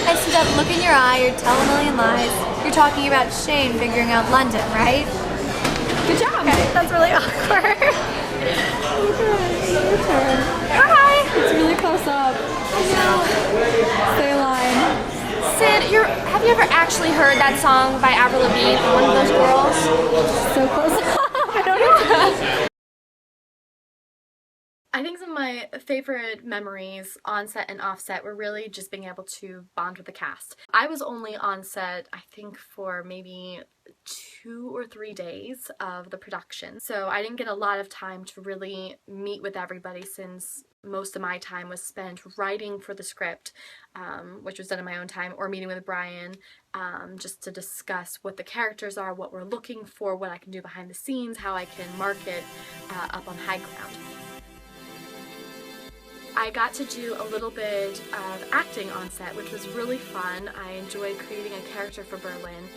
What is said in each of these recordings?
I see that look in your eye, you're telling a million lies. You're talking about Shane figuring out London, right? Good job! Okay, that's really awkward. Your turn. Hi! It's really close up. Say a line. Sid, have you ever actually heard that song by Avril Lavigne, One of Those Girls? So close up. I don't know. I think some of my favorite memories on set and off set were really just being able to bond with the cast. I was only on set, I think, for maybe 2 or 3 days of the production. So I didn't get a lot of time to really meet with everybody since most of my time was spent writing for the script, which was done in my own time, or meeting with Bryan just to discuss what the characters are, what we're looking for, what I can do behind the scenes, how I can market up on high ground. I got to do a little bit of acting on set, which was really fun. I enjoyed creating a character for Berlin.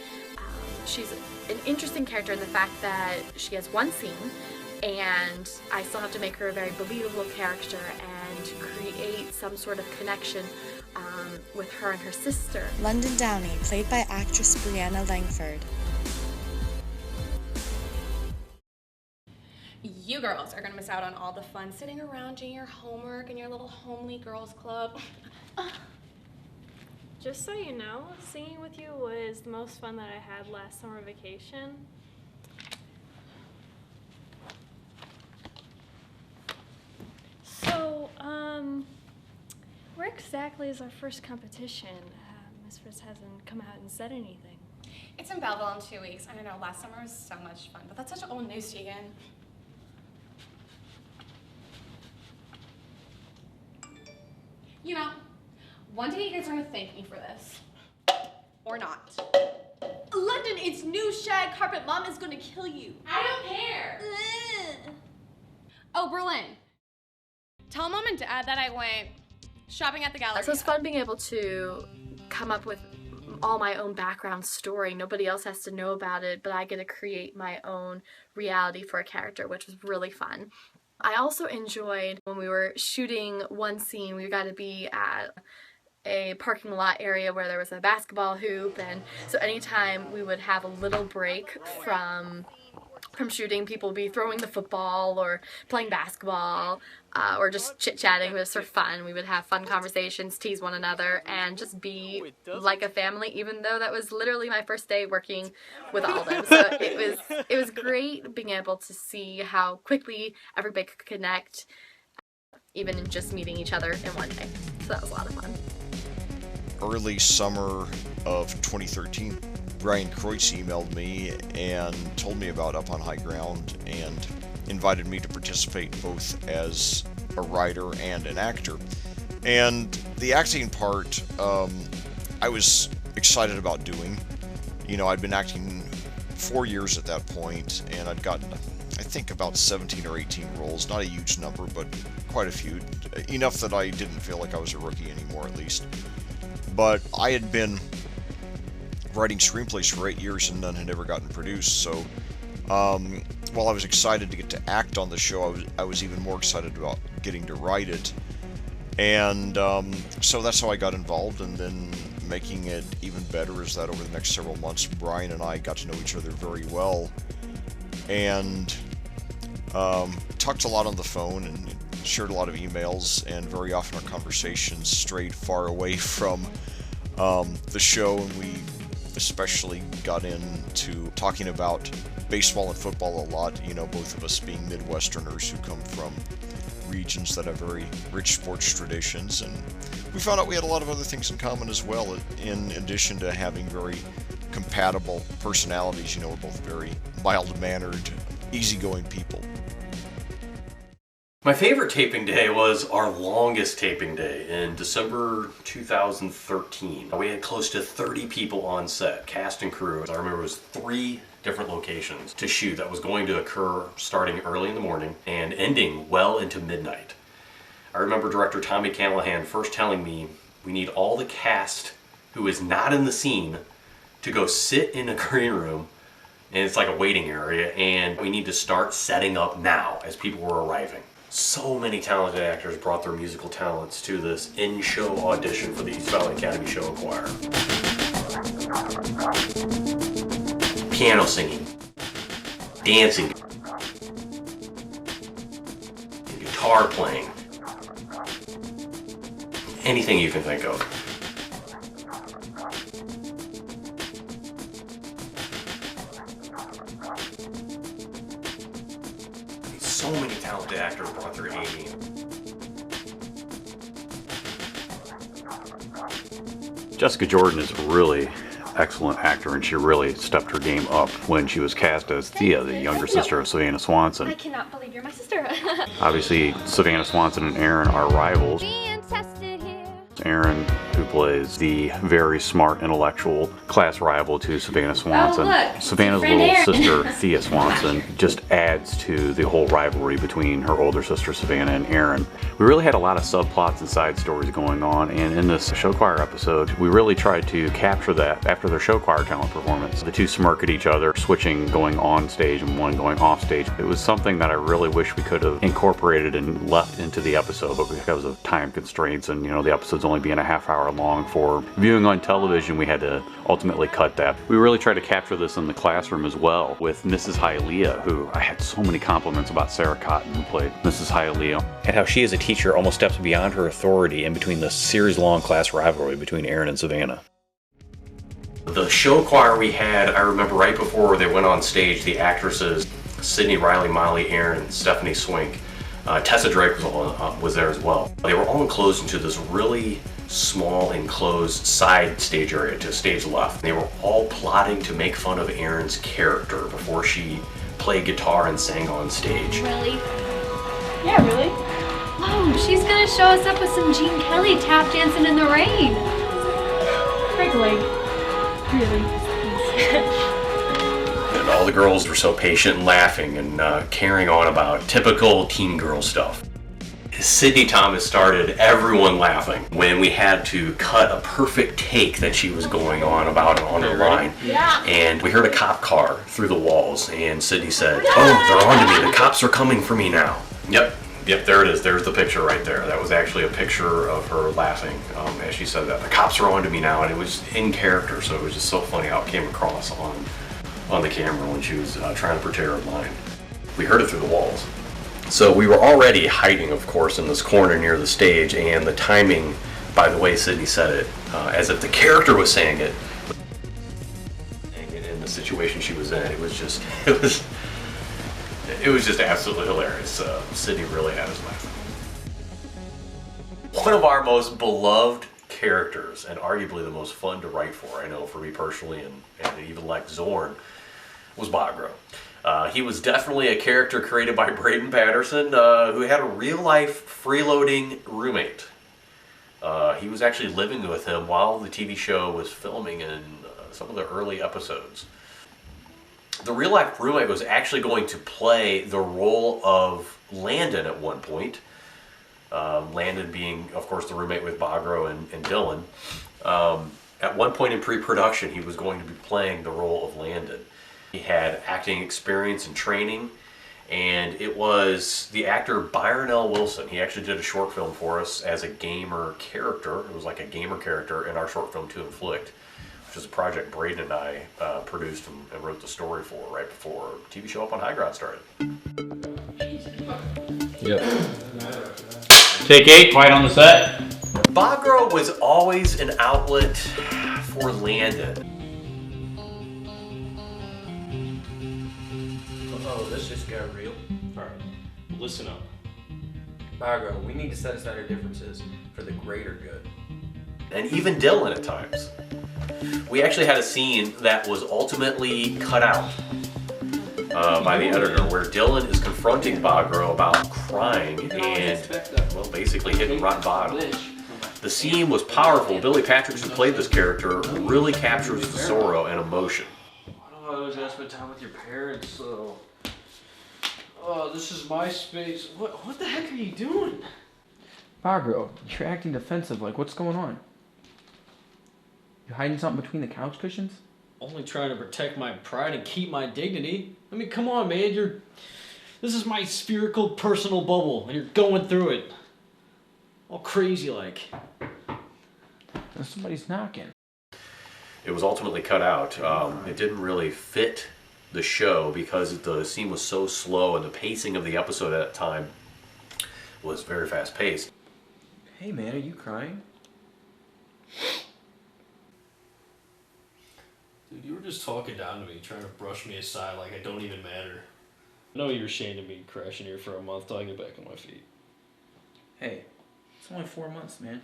She's an interesting character in the fact that she has one scene, and I still have to make her a very believable character and create some sort of connection with her and her sister. London Downey, played by actress Brianna Langford. You girls are gonna miss out on all the fun sitting around doing your homework in your little homely girls club. Just so you know, singing with you was the most fun that I had last summer vacation. So, where exactly is our first competition? Miss Fritz hasn't come out and said anything. It's in Belleville in 2 weeks. I don't know, last summer was so much fun, but that's such old news, Tegan. You know, one day you guys are gonna thank me for this. Or not. London, it's new shag carpet. Mom is gonna kill you. I don't care. Oh, Berlin. Tell Mom and Dad that I went shopping at the gallery. So it's fun being able to come up with all my own background story. Nobody else has to know about it, but I get to create my own reality for a character, which was really fun. I also enjoyed when we were shooting one scene, we got to be at a parking lot area where there was a basketball hoop, and so anytime we would have a little break from shooting, people would be throwing the football or playing basketball or just chit-chatting. It was for fun. We would have fun conversations, tease one another, and just be like a family, even though that was literally my first day working with all of them. So it was great being able to see how quickly everybody could connect, even in just meeting each other in one day. So that was a lot of fun. Early summer of 2013, Bryan Kreutz emailed me and told me about Up on High Ground and invited me to participate both as a writer and an actor. And the acting part, I was excited about doing. You know, I'd been acting 4 years at that point, and I'd gotten, I think, about 17 or 18 roles. Not a huge number, but quite a few. Enough that I didn't feel like I was a rookie anymore, at least. But I had been writing screenplays for 8 years and none had ever gotten produced, so while I was excited to get to act on the show, I was even more excited about getting to write it. And so that's how I got involved, and then making it even better is that over the next several months, Bryan and I got to know each other very well, and talked a lot on the phone and shared a lot of emails, and very often our conversations strayed far away from the show, and we especially got into talking about baseball and football a lot, you know, both of us being Midwesterners who come from regions that have very rich sports traditions, and we found out we had a lot of other things in common as well, in addition to having very compatible personalities. You know, we're both very mild-mannered, easygoing people. My favorite taping day was our longest taping day in December 2013. We had close to 30 people on set, cast and crew. I remember it was 3 different locations to shoot that was going to occur starting early in the morning and ending well into midnight. I remember director Tommy Callahan first telling me we need all the cast who is not in the scene to go sit in a green room, and it's like a waiting area, and we need to start setting up now as people were arriving. So many talented actors brought their musical talents to this in-show audition for the East Valley Academy Show Choir. Piano singing, dancing, guitar playing, anything you can think of. So many talented actors brought their A game. Jessica Jordan is a really excellent actor, and she really stepped her game up when she was cast as Thea, the younger sister of Savannah Swanson. I cannot believe you're my sister. Obviously, Savannah Swanson and Aaron are rivals. Aaron, who plays the very smart, intellectual class rival to Savannah Swanson. look, Savannah's friend little Aaron. sister, Thea Swanson, just adds to the whole rivalry between her older sister, Savannah, and Aaron. We really had a lot of subplots and side stories going on, and in this show choir episode, we really tried to capture that after their show choir talent performance. The two smirk at each other, switching going on stage and one going off stage. It was something that I really wish we could have incorporated and left into the episode, but because of time constraints and, the episode's only being a half hour long for viewing on television, we had to ultimately cut that. We really tried to capture this in the classroom as well with Mrs. Hialeah, who I had so many compliments about Sarah Cotton, who played Mrs. Hialeah, and how she as a teacher almost steps beyond her authority in between the series-long class rivalry between Aaron and Savannah. The show choir we had, I remember right before they went on stage, the actresses Sydney, Riley, Molly, Aaron, Stephanie Swink, Tessa Drake was there as well. They were all enclosed into this really small enclosed side stage area to stage left. They were all plotting to make fun of Erin's character before she played guitar and sang on stage. Really? Yeah, really? Oh, she's gonna show us up with some Gene Kelly tap dancing in the rain. Break a leg. Really? And all the girls were so patient and laughing and carrying on about typical teen girl stuff. Sydney Thomas started everyone laughing when we had to cut a perfect take that she was going on about on her line. Yeah. And we heard a cop car through the walls, and Sydney said, "Oh, they're on to me. The cops are coming for me now." Yep, there it is. There's the picture right there. That was actually a picture of her laughing as she said that. The cops are on to me now, and it was in character, so it was just so funny how it came across on the camera when she was trying to prepare her line. We heard it through the walls. So we were already hiding, of course, in this corner near the stage, and the timing, by the way Sydney said it, as if the character was saying it, in the situation she was in, it was just absolutely hilarious. Sydney really had us laughing. One of our most beloved characters, and arguably the most fun to write for, I know for me personally, and even Lec Zorn, was Bogroe. He was definitely a character created by Braden Patterson, who had a real-life freeloading roommate. He was actually living with him while the TV show was filming in some of the early episodes. The real-life roommate was actually going to play the role of Landon at one point. Landon being, of course, the roommate with Bogroe and Dylan. At one point in pre-production, he was going to be playing the role of Landon. He had acting experience and training, and it was the actor Byron L. Wilson. He actually did a short film for us as a gamer character. It was like a gamer character in our short film To Inflict, which is a project Braden and I produced and wrote the story for right before TV show Up on High Ground started. Yep. Take 8, quiet on the set. Bogroe was always an outlet for Landon. Oh, this just got real. Alright, listen up. Bogroe, we need to set aside our differences for the greater good. And even Dylan at times. We actually had a scene that was ultimately cut out by the editor, where Dylan is confronting Bogroe about crying and, well, basically hitting rock bottom. The scene was powerful. Billy Patrick, who played this character, really captures the sorrow and emotion. I always gotta spend time with your parents, so... Oh, this is my space. What the heck are you doing? Bogroe, you're acting defensive. Like, what's going on? You hiding something between the couch cushions? Only trying to protect my pride and keep my dignity. I mean, come on, man. You're This is my spherical personal bubble, and you're going through it. All crazy like. Somebody's knocking. It was ultimately cut out. It didn't really fit the show because the scene was so slow and the pacing of the episode at that time was very fast paced. Hey man, are you crying? Dude, you were just talking down to me, trying to brush me aside like I don't even matter. I know you're ashamed of me crashing here for a month till I get back on my feet. Hey, it's only 4 months, man.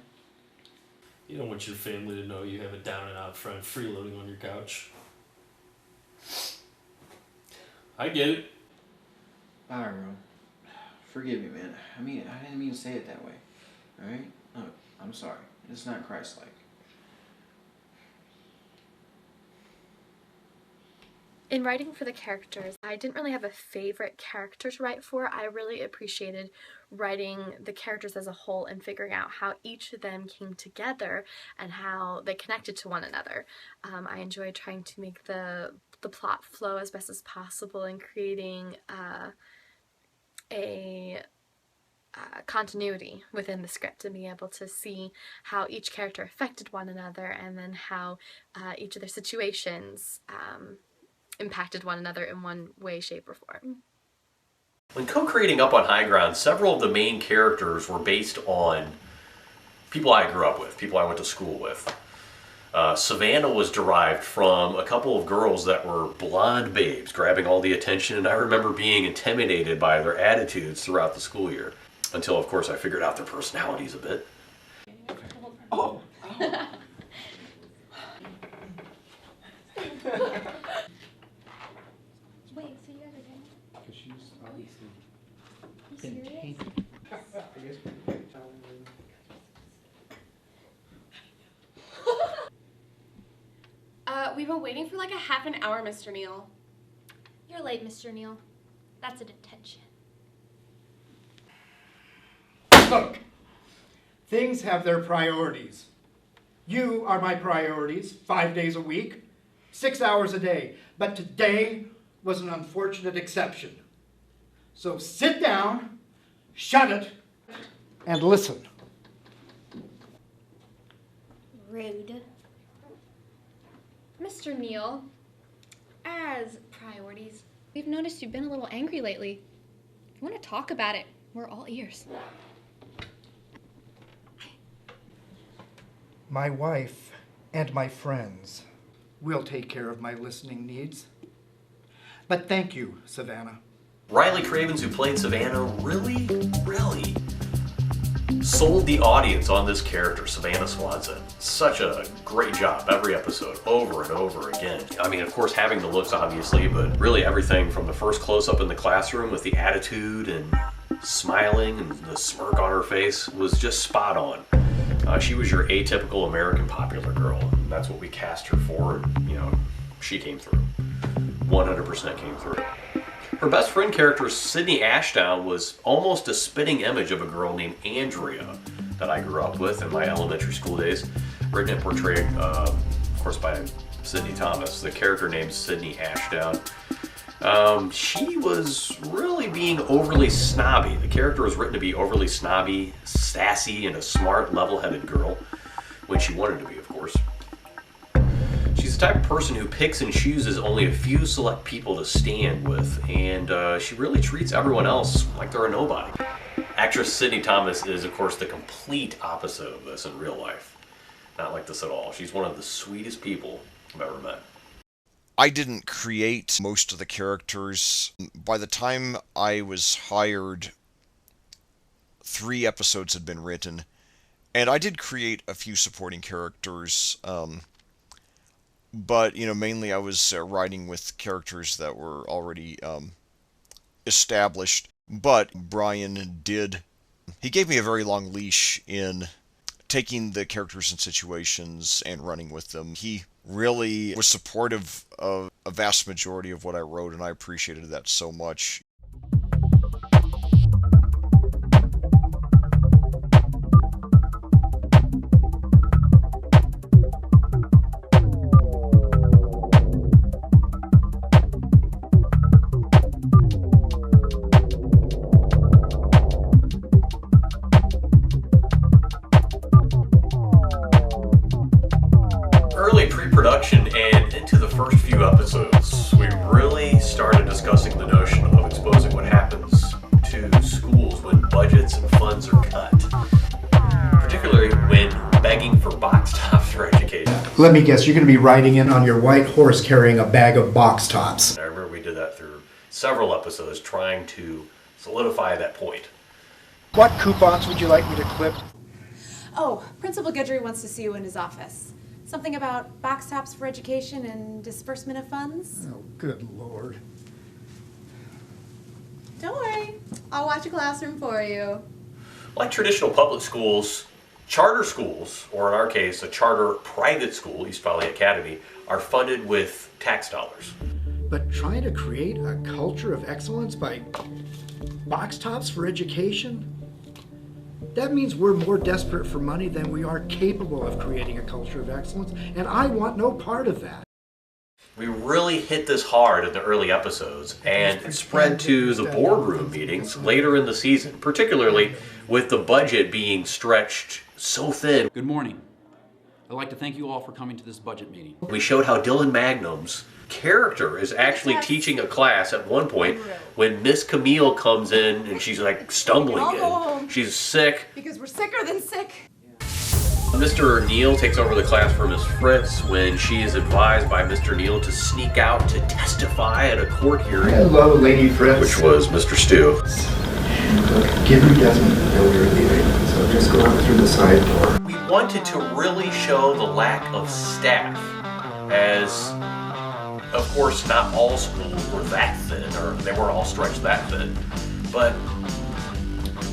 You don't want your family to know you have a down and out friend freeloading on your couch. I get it. Alright, bro. Forgive me, man. I didn't mean to say it that way. Alright? No, I'm sorry. It's not Christ-like. In writing for the characters, I didn't really have a favorite character to write for. I really appreciated writing the characters as a whole and figuring out how each of them came together and how they connected to one another. I enjoyed trying to make the plot flow as best as possible and creating a continuity within the script and being able to see how each character affected one another and then how each of their situations impacted one another in one way, shape, or form. When co-creating Up on High Ground, several of the main characters were based on people I grew up with, people I went to school with. Savannah was derived from a couple of girls that were blonde babes, grabbing all the attention, and I remember being intimidated by their attitudes throughout the school year. Until, of course, I figured out their personalities a bit. Oh! Wait, so you guys are doing it? Because she's obviously You serious? I guess We've been waiting for like a half an hour, Mr. Neal. You're late, Mr. Neal. That's a detention. Look, things have their priorities. You are my priorities, 5 days a week, 6 hours a day. But today was an unfortunate exception. So sit down, shut it, and listen. Rude. Mr. Neal, as priorities, we've noticed you've been a little angry lately. If you want to talk about it, we're all ears. My wife and my friends will take care of my listening needs. But thank you, Savannah. Riley Cravens, who played Savannah, really sold the audience on this character, Savannah Swanson. Such a great job every episode, over and over again. I mean, of course, having the looks, obviously, but really everything from the first close-up in the classroom with the attitude and smiling and the smirk on her face was just spot on. She was your atypical American popular girl. That's what we cast her for, and, you know, she came through. 100% came through. Her best friend character, Sydney Ashdown, was almost a spitting image of a girl named Andrea that I grew up with in my elementary school days. Written and portrayed, of course, by Sydney Thomas. The character named Sydney Ashdown. She was really being overly snobby. The character was written to be overly snobby, sassy, and a smart, level-headed girl. When she wanted to be, of course. She's the type of person who picks and chooses only a few select people to stand with, and she really treats everyone else like they're a nobody. Actress Sydney Thomas is, of course, the complete opposite of this in real life. Not like this at all. She's one of the sweetest people I've ever met. I didn't create most of the characters. By the time I was hired, 3 episodes had been written, and I did create a few supporting characters, but, you know, mainly I was writing with characters that were already established. But Bryan he gave me a very long leash in taking the characters and situations and running with them. He really was supportive of a vast majority of what I wrote, and I appreciated that so much. Particularly pre-production and into the first few episodes, we really started discussing the notion of exposing what happens to schools when budgets and funds are cut. Particularly when begging for box tops for education. Let me guess, you're going to be riding in on your white horse carrying a bag of box tops. I remember we did that through several episodes trying to solidify that point. What coupons would you like me to clip? Oh, Principal Guidry wants to see you in his office. Something about box tops for education and disbursement of funds? Oh, good Lord. Don't worry, I'll watch a classroom for you. Like traditional public schools, charter schools, or in our case, a charter private school, East Valley Academy, are funded with tax dollars. But trying to create a culture of excellence by box tops for education? That means we're more desperate for money than we are capable of creating a culture of excellence, and I want no part of that. We really hit this hard in the early episodes, and it spread to the boardroom meetings later in the season, particularly with the budget being stretched so thin. Good morning. I'd like to thank you all for coming to this budget meeting. We showed how Dylan Magnum's character is actually teaching a class at one point when Miss Camille comes in and she's like stumbling in. She's sick. Because we're sicker than sick. Mr. Neal takes over the class for Miss Fritz when she is advised by Mr. Neal to sneak out to testify at a court hearing. Hello, Lady Fritz. Which was Mr. Stu. Look, Guidry doesn't know we were leaving, so just go out through the side door. We wanted to really show the lack of staff, as of course not all schools were that thin, or they weren't all stretched that thin, but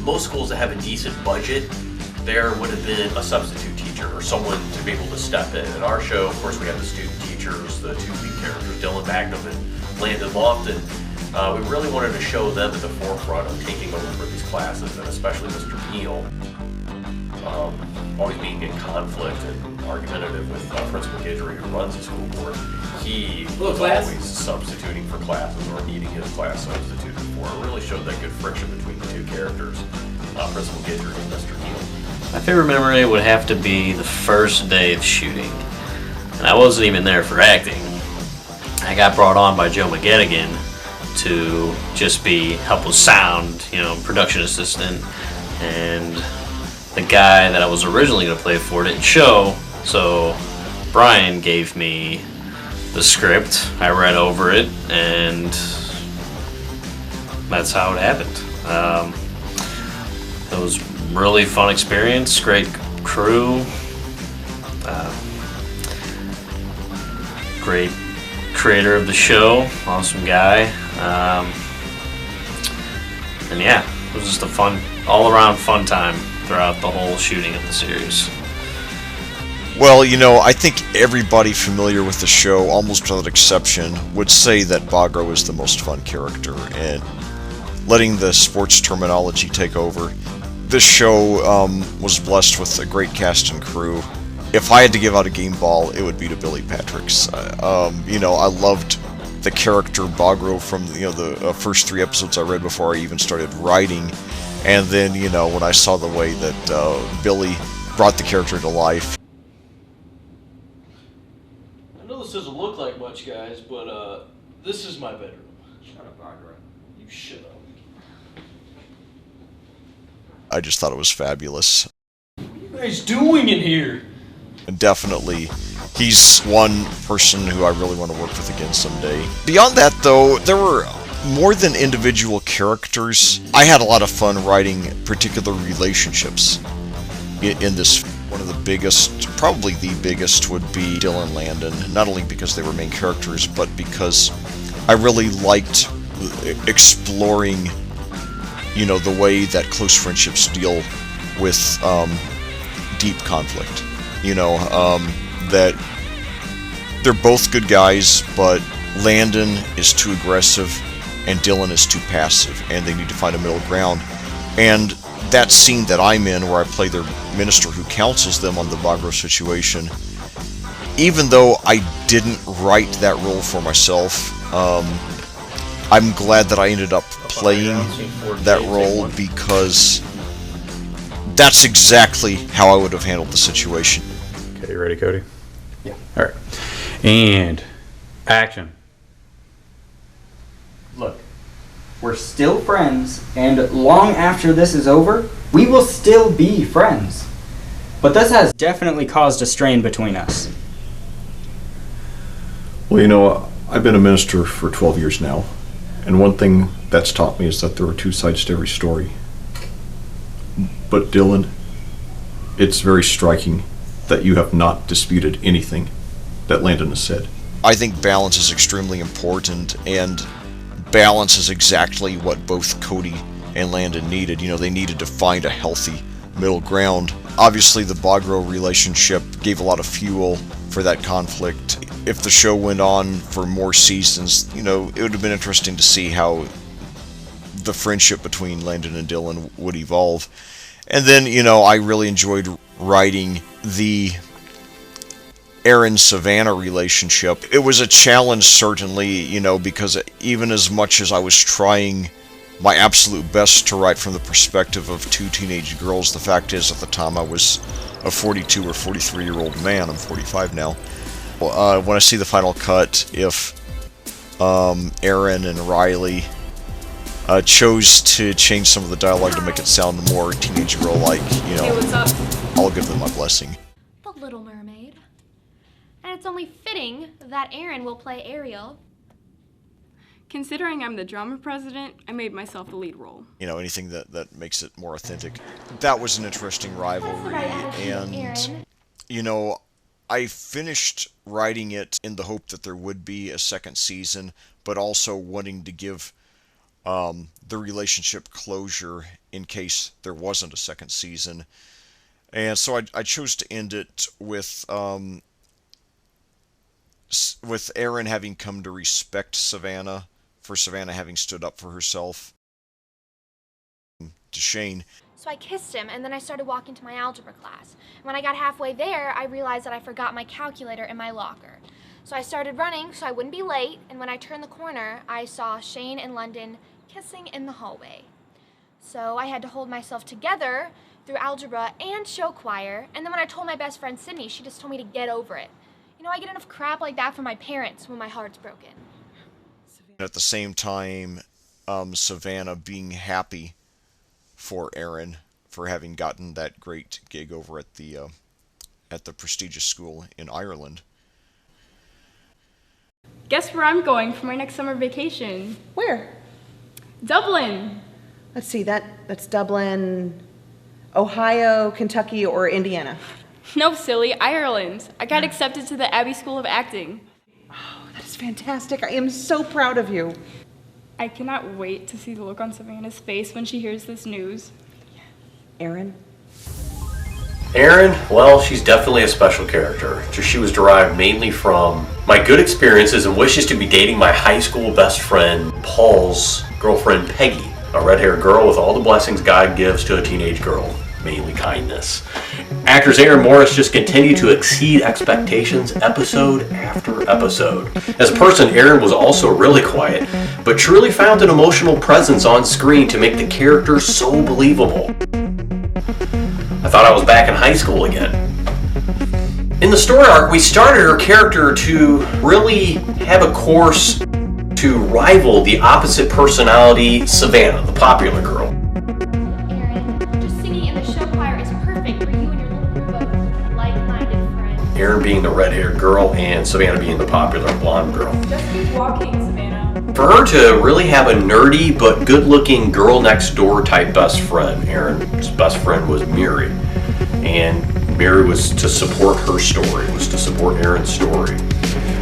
most schools that have a decent budget, there would have been a substitute teacher or someone to be able to step in. In our show, of course, we have the student teachers, the two lead characters, Dylan Magnum and Landon Lofton. We really wanted to show them at the forefront of taking over for these classes, and especially Mr. Neal, always being in conflict and argumentative with Principal Guidry, who runs the school board. He was always substituting for classes or needing his class substituted for. It really showed that good friction between the two characters, Principal Guidry and Mr. Neal. My favorite memory would have to be the first day of shooting. And I wasn't even there for acting. I got brought on by Joe McGettigan to just be help with sound, production assistant, and the guy that I was originally going to play for didn't show, so Bryan gave me the script. I read over it, and that's how it happened. It was really fun experience, great crew, great creator of the show, awesome guy, and yeah, it was just a fun, all-around fun time throughout the whole shooting of the series. Well, I think everybody familiar with the show, almost without exception, would say that Bogroe is the most fun character, and letting the sports terminology take over, this show was blessed with a great cast and crew. If I had to give out a game ball, it would be to Billy Patrick's. I loved the character Bogroe from the first 3 episodes I read before I even started writing, and then when I saw the way that Billy brought the character to life. I know this doesn't look like much, guys, but this is my bedroom. Shut up, Bogroe. You shut up. I just thought it was fabulous. What are you guys doing in here? And definitely, he's one person who I really want to work with again someday. Beyond that, though, there were more than individual characters. I had a lot of fun writing particular relationships in this. One of the biggest, probably the biggest, would be Dylan and Landon, not only because they were main characters, but because I really liked exploring the way that close friendships deal with deep conflict. That they're both good guys, but Landon is too aggressive and Dylan is too passive, and they need to find a middle ground. And that scene that I'm in, where I play their minister who counsels them on the Bogroe situation, even though I didn't write that role for myself, I'm glad that I ended up playing that role, because that's exactly how I would have handled the situation. Okay, you ready, Cody? Yeah. All right. And action. Look, we're still friends, and long after this is over, we will still be friends. But this has definitely caused a strain between us. Well, you know, I've been a minister for 12 years now, and one thing that's taught me is that there are two sides to every story. But Dylan, it's very striking that you have not disputed anything that Landon has said. I think balance is extremely important, and balance is exactly what both Cody and Landon needed. You know, they needed to find a healthy middle ground. Obviously, the Bogroe relationship gave a lot of fuel for that conflict. If the show went on for more seasons, you know, it would have been interesting to see how the friendship between Landon and Dylan would evolve. And then, you know, I really enjoyed writing the Aaron-Savannah relationship. It was a challenge, certainly, you know, because even as much as I was trying my absolute best to write from the perspective of two teenage girls, the fact is, at the time, I was a 42 or 43-year-old man. I'm 45 now. When I see the final cut, if Aaron and Riley chose to change some of the dialogue to make it sound more teenage girl-like, you know, Hey, what's up? I'll give them my blessing. The Little Mermaid. And it's only fitting that Aaron will play Ariel. Considering I'm the drama president, I made myself the lead role. You know, anything that makes it more authentic. That was an interesting rivalry, and, you know, I finished writing it in the hope that there would be a second season, but also wanting to give the relationship closure in case there wasn't a second season. And so I chose to end it with Aaron having come to respect Savannah, for Savannah having stood up for herself to Shane. So I kissed him, and then I started walking to my algebra class. And when I got halfway there, I realized that I forgot my calculator in my locker. So I started running so I wouldn't be late, and when I turned the corner, I saw Shane and London kissing in the hallway. So I had to hold myself together through algebra and show choir, and then when I told my best friend Sydney, she just told me to get over it. You know, I get enough crap like that from my parents when my heart's broken. At the same time, Savannah being happy for Aaron for having gotten that great gig over at the prestigious school in Ireland. Guess where I'm going for my next summer vacation? Where? Dublin. Let's see, that's Dublin, Ohio, Kentucky, or Indiana? No, silly, Ireland. I got accepted to the Abbey School of Acting. That is fantastic. I am so proud of you. I cannot wait to see the look on Savannah's face when she hears this news. Aaron? Erin, well, she's definitely a special character. She was derived mainly from my good experiences and wishes to be dating my high school best friend, Paul's girlfriend, Peggy, a red-haired girl with all the blessings God gives to a teenage girl, mainly kindness. Actors Aaron Morris just continue to exceed expectations episode after episode. As a person, Aaron was also really quiet, but truly found an emotional presence on screen to make the character so believable. I thought I was back in high school again. In the story arc, we started her character to really have a course to rival the opposite personality, Savannah, the popular girl. Aaron, just singing in the show choir is perfect for you and your little group of like-minded friends. Aaron being the red-haired girl and Savannah being the popular blonde girl. Just keep walking, Savannah. For her to really have a nerdy but good-looking girl next door type best friend, Aaron's best friend was Miri. And Miri was to support her story, was to support Aaron's story.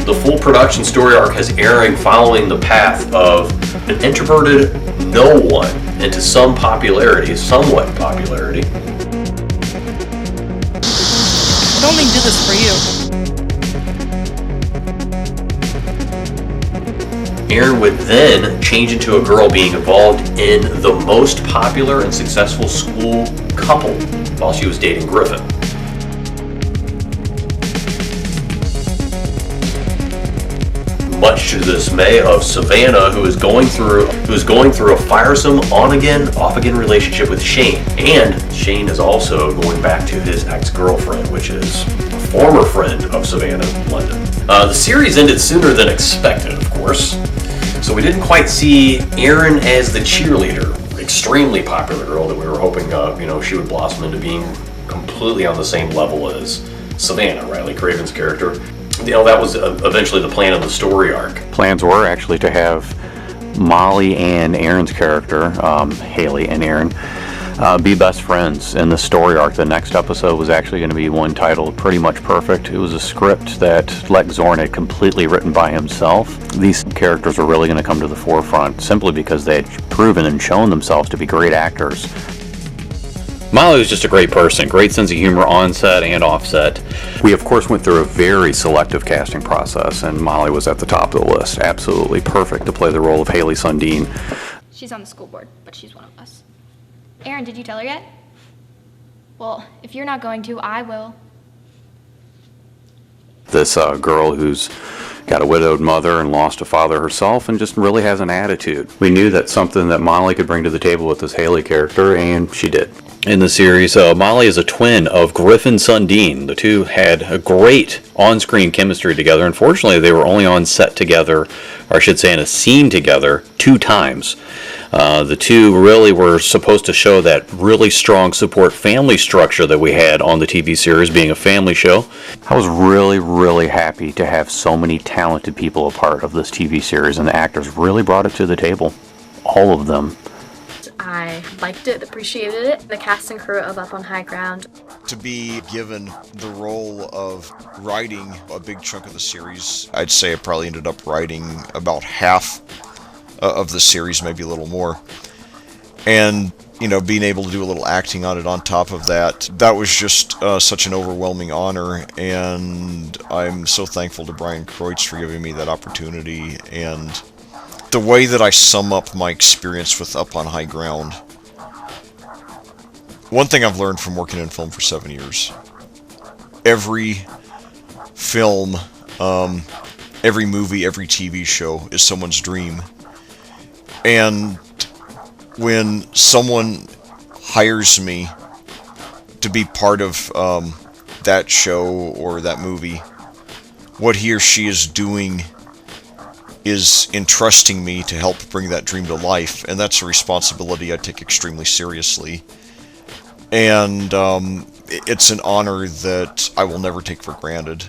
The full production story arc has Aaron following the path of an introverted no one into some popularity, somewhat popularity. I don't mean do this for you. Aaron would then change into a girl being involved in the most popular and successful school couple while she was dating Griffin. Much much to the dismay of Savannah, who is going through a firesome on-again, off-again relationship with Shane. And Shane is also going back to his ex-girlfriend, which is a former friend of Savannah, London. The series ended sooner than expected, of course. So we didn't quite see Erin as the cheerleader, extremely popular girl that we were hoping, she would blossom into being completely on the same level as Savannah, Riley Craven's character. That was eventually the plan of the story arc. Plans were actually to have Molly and Erin's character, Haley and Erin, be best friends in the story arc. The next episode was actually going to be one titled Pretty Much Perfect. It was a script that Lec Zorn had completely written by himself. These characters were really going to come to the forefront simply because they had proven and shown themselves to be great actors. Molly was just a great person, great sense of humor on set and off set. We of course went through a very selective casting process, and Molly was at the top of the list. Absolutely perfect to play the role of Haley Sundin. She's on the school board, but she's one of us. Erin, did you tell her yet? Well, if you're not going to, I will. This girl who's got a widowed mother and lost a father herself and just really has an attitude. We knew that something that Molly could bring to the table with this Haley character, and she did. In the series, Molly is a twin of Griffin Sundin. The two had a great on-screen chemistry together. Unfortunately, they were only on set together, or I should say in a scene together, 2 times. The two really were supposed to show that really strong support family structure that we had on the TV series, being a family show. I was really, really happy to have so many talented people a part of this TV series, and the actors really brought it to the table. All of them. I liked it, appreciated it. The cast and crew of Up on High Ground. To be given the role of writing a big chunk of the series, I'd say I probably ended up writing about half of the series, maybe a little more. And, being able to do a little acting on it on top of that, that was just such an overwhelming honor. And I'm so thankful to Bryan Kreutz for giving me that opportunity. And the way that I sum up my experience with Up on High Ground, one thing I've learned from working in film for 7 years, every film, every movie, every TV show is someone's dream. And when someone hires me to be part of that show or that movie, what he or she is doing is entrusting me to help bring that dream to life, and that's a responsibility I take extremely seriously. And it's an honor that I will never take for granted.